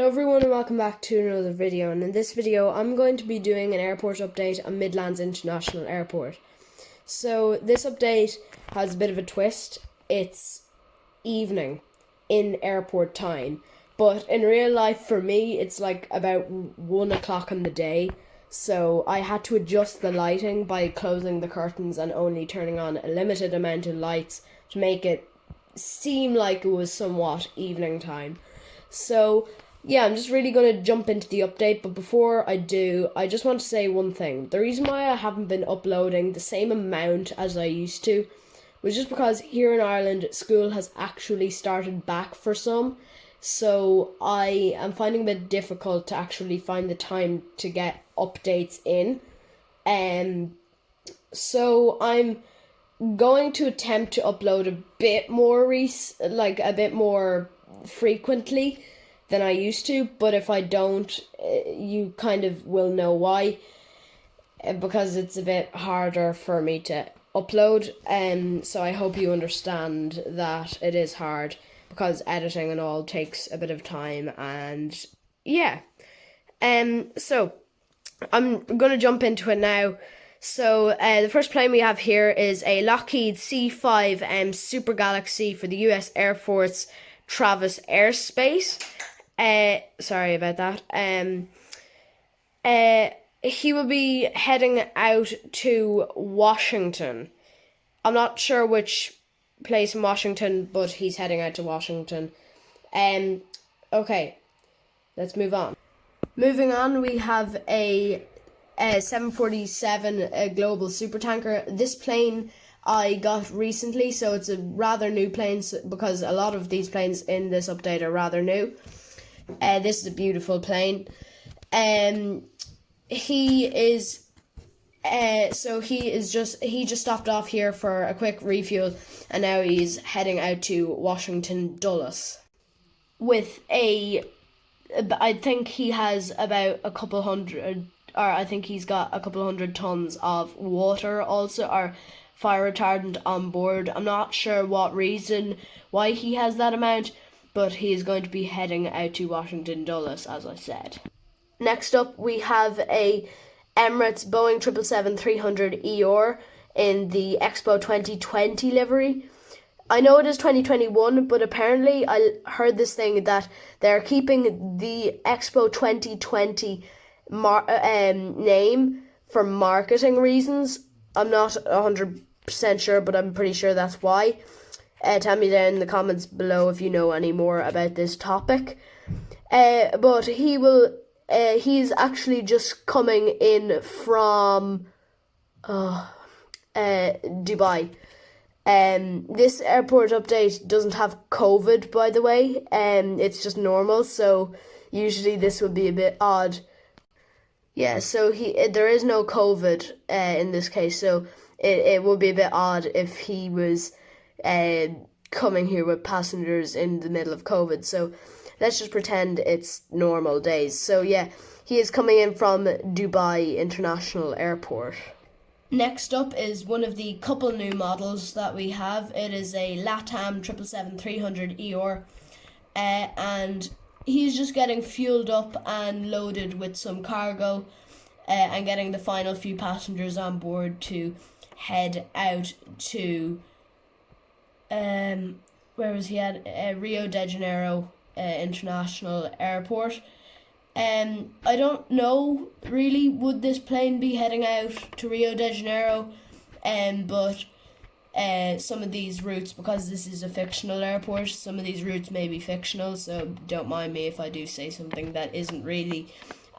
Hello everyone and welcome back to another video, and in this video I'm going to be doing an airport update on Midlands International Airport. So this update has a bit of a twist. It's evening in airport time, but in real life for me it's like about 1 o'clock in the day, so I had to adjust the lighting by closing the curtains and only turning on a limited amount of lights to make it seem like it was somewhat evening time. So yeah, I'm just really going to jump into the update, but before I do, I just want to say one thing. The reason why I haven't been uploading the same amount as I used to was just because here in Ireland, school has actually started back for some, so I am finding it difficult to actually find the time to get updates in. So I'm going to attempt to upload a bit more a bit more frequently than I used to, but if I don't, you kind of will know why, because it's a bit harder for me to upload, so I hope you understand that it is hard, because editing and all takes a bit of time, and yeah. So I'm gonna jump into it now. So the first plane we have here is a Lockheed C-5 Super Galaxy for the US Air Force Travis Airspace. Sorry about that. He will be heading out to Washington. I'm not sure which place in Washington, but he's heading out to Washington. Okay, let's move on. Moving on, we have a 747 Global Supertanker. This plane I got recently, so it's a rather new plane, because a lot of these planes in this update are rather new. This is a beautiful plane. He just stopped off here for a quick refuel, and now he's heading out to Washington Dulles with I think he has about a couple hundred, or I think he's got a couple hundred tons of water also, or fire retardant on board. I'm not sure what reason why he has that amount, but he is going to be heading out to Washington Dulles, as I said. Next up, we have a Emirates Boeing 777-300ER in the Expo 2020 livery. I know it is 2021, but apparently I heard this thing that they're keeping the Expo 2020 name for marketing reasons. I'm not 100% sure, but I'm pretty sure that's why. Tell me down in the comments below if you know any more about this topic. But he's actually just coming in from Dubai. This airport update doesn't have COVID, by the way. It's just normal, so usually this would be a bit odd. Yeah, so there is no COVID in this case, so it would be a bit odd if he was coming here with passengers in the middle of COVID. So let's just pretend it's normal days. So yeah, he is coming in from Dubai International Airport. Next up is one of the couple new models that we have. It is a LATAM 777-300ER, and he's just getting fueled up and loaded with some cargo, and getting the final few passengers on board to head out to where was he at? Rio de Janeiro International Airport. I don't know really, would this plane be heading out to Rio de Janeiro, but some of these routes, because this is a fictional airport, some of these routes may be fictional, so don't mind me if I do say something that isn't really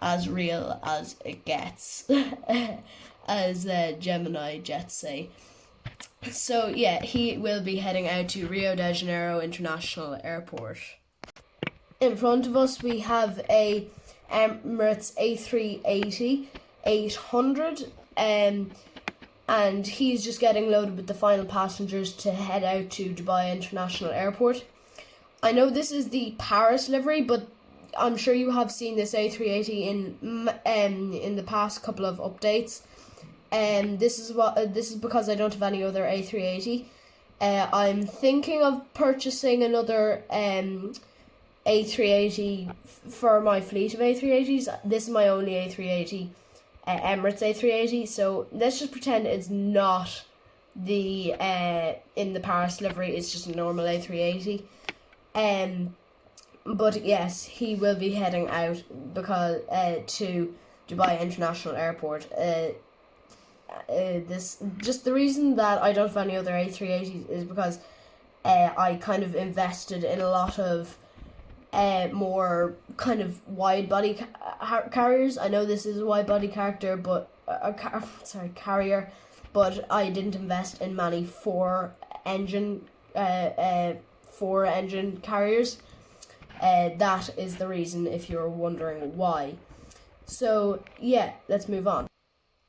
as real as it gets, as Gemini jets say. So yeah, he will be heading out to Rio de Janeiro International Airport. In front of us we have a Emirates A380-800, and he's just getting loaded with the final passengers to head out to Dubai International Airport. I know this is the Paris livery, but I'm sure you have seen this A380 in the past couple of updates. This is because I don't have any other A380. I'm thinking of purchasing another A380 for my fleet of A380s. This is my only A380, Emirates A380. So let's just pretend it's not the in the Paris livery. It's just a normal A380. But yes, he will be heading out because to Dubai International Airport. This just the reason that I don't have any other A380s is because I kind of invested in a lot of more kind of wide body carriers. I know this is a wide body character, but carrier, but I didn't invest in many four engine carriers. That is the reason if you're wondering why. So yeah, let's move on.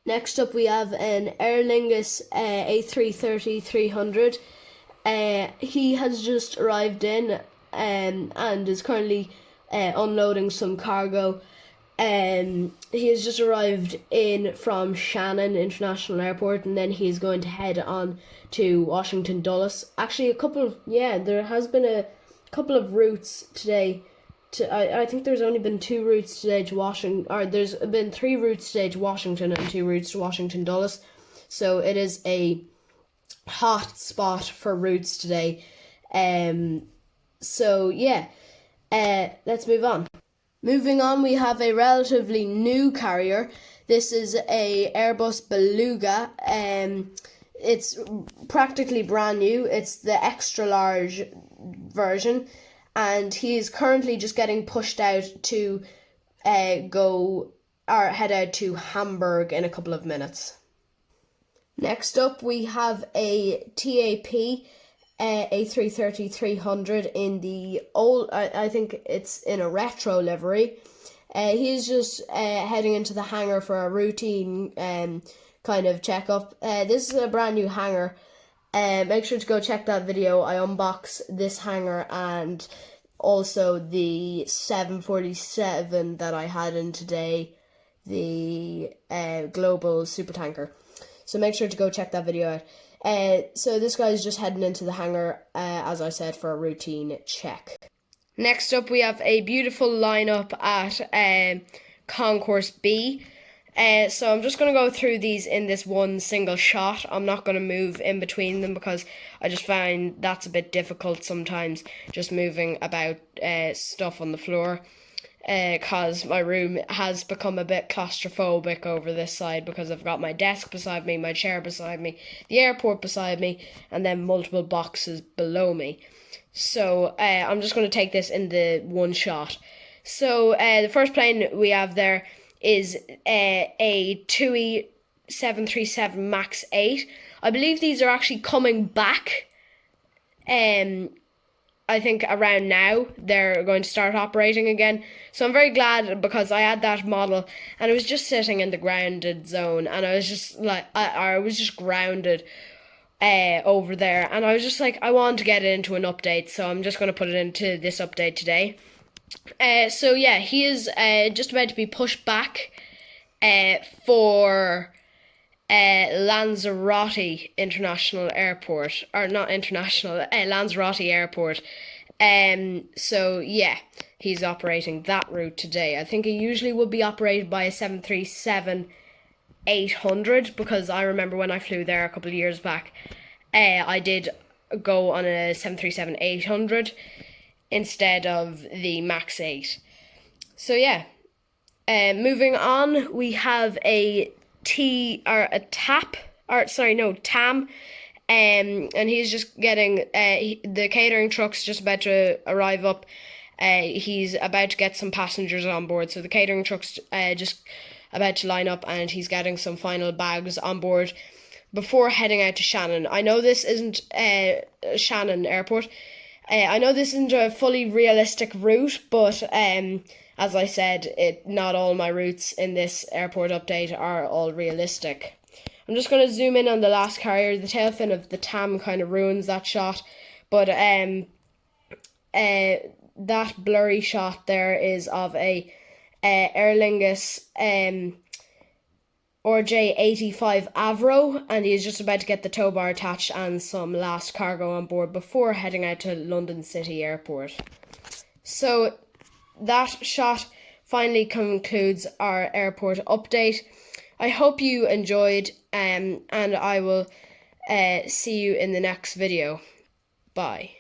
Next up we have an Aer Lingus A330-300. He has just arrived in and is currently unloading some cargo. He has just arrived in from Shannon International Airport, and then he's going to head on to Washington Dulles. Actually, there has been a couple of routes today. I think there's only been 2 routes today to Washington, or there's been 3 routes today to Washington and 2 routes to Washington Dulles. So it is a hot spot for routes today. So yeah, let's move on. Moving on, we have a relatively new carrier. This is a Airbus Beluga. It's practically brand new. It's the extra large version, and he is currently just getting pushed out to head out to Hamburg in a couple of minutes. Next up, we have a TAP A330-300 in the old, I think it's in a retro livery. He's just heading into the hangar for a routine kind of checkup. This is a brand new hangar. Make sure to go check that video. I unbox this hangar and also the 747 that I had in today, the global supertanker. So make sure to go check that video out. So this guy's just heading into the hangar, as I said, for a routine check. Next up, we have a beautiful lineup at Concourse B. So I'm just going to go through these in this one single shot. I'm not going to move in between them because I just find that's a bit difficult sometimes, just moving about stuff on the floor. Because my room has become a bit claustrophobic over this side because I've got my desk beside me, my chair beside me, the airport beside me, and then multiple boxes below me. So I'm just going to take this in the one shot. So the first plane we have there is a TUI 737 MAX 8. I believe these are actually coming back. I think around now they're going to start operating again. So I'm very glad because I had that model and it was just sitting in the grounded zone, and I was just like, I was just grounded over there, and I was just like, I want to get it into an update, so I'm just going to put it into this update today. So yeah, he is just about to be pushed back for Lanzarote International Airport, or not international, Lanzarote Airport. So yeah, he's operating that route today. I think he usually would be operated by a 737-800, because I remember when I flew there a couple of years back, I did go on a 737-800 instead of the MAX 8. So yeah, moving on, we have a TAM, and he's just getting the catering truck's just about to arrive up. He's about to get some passengers on board, so the catering truck's just about to line up, and he's getting some final bags on board before heading out to Shannon. I know this isn't Shannon Airport. I know this isn't a fully realistic route, but as I said, not all my routes in this airport update are all realistic. I'm just going to zoom in on the last carrier. The tail fin of the TAM kind of ruins that shot, but that blurry shot there is of a Aer Lingus RJ85 Avro, and he's just about to get the tow bar attached and some last cargo on board before heading out to London City Airport. So that shot finally concludes our airport update. I hope you enjoyed, and I will see you in the next video. Bye.